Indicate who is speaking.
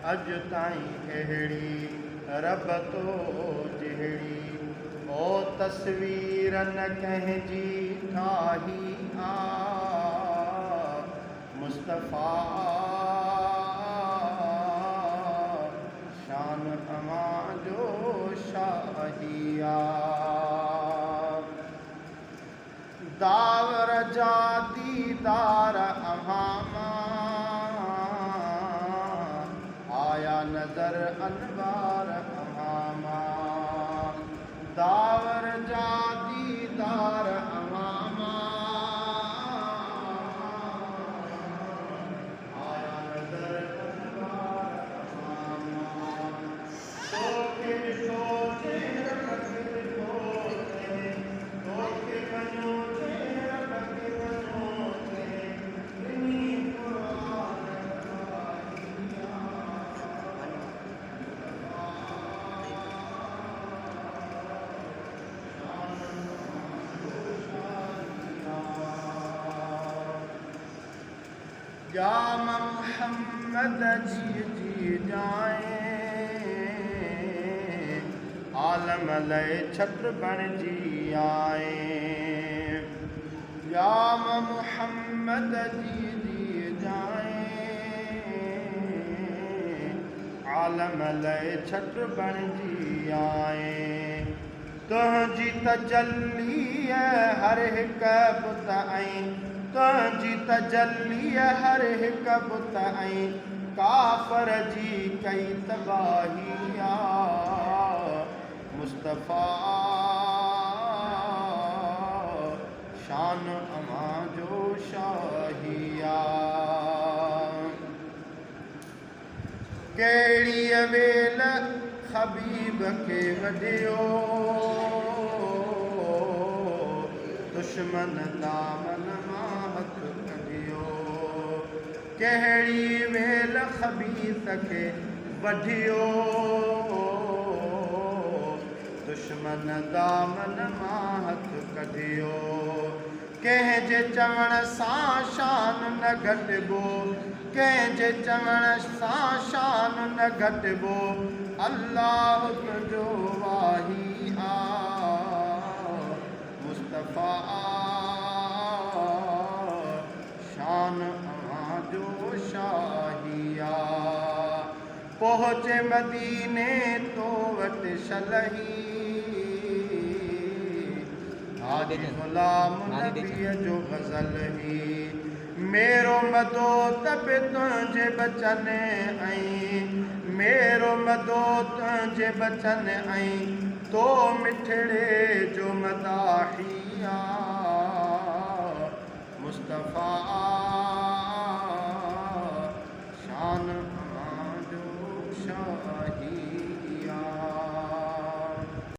Speaker 1: अज ताईं अहिड़ी रब तो जहिड़ी ओ तस्वीर न कंहिंजी ठाही आ मुस्तफ़ा शान अमां जो शाहिया दावर जा दीदार अहामा आया नजर अनवार अहामा दावर जा दीदार अहामा आया नजर अनवार अहामा तोखे सोचे रखे तोखे वञो या मोहम्मद जी जाए आलम लय छत्र बणजी आए या मोहम्मद जी जाए आलम लय छत्र बणजी आए तुंहिंजी तजल्ली हर हिक बुत ऐं तुंहिंजी तजल्ली हर हिक बुत ऐं काफ़र जी कई तबाही आ मुस्तफ़ा शान अमां जो शाहिया कहिड़ी वेल हबीब खे वढियो दुश्मन दामन मां हथ कढियो कहिड़ी वेल खबीस खे वढियो दुश्मन दामन मां हथ कढियो कंहिंजे चवण सां शान न घटिबो कंहिंजे चवण सां शान न घटिबो अल्लाह तुंहिंजो वाही आ मुस्तफ़ा शान अमां जो शाहिया पहुचे मदीने तो वटि शलही हाजी ग़ुलाम नबीअ जो ग़ज़ल ही मेरो मदो तब तुंहिंजे बचन ऐं मेरो मदो तुंहिंजे बचन ऐं तो मिठड़े जो मदाहिया मुस्तफ़ा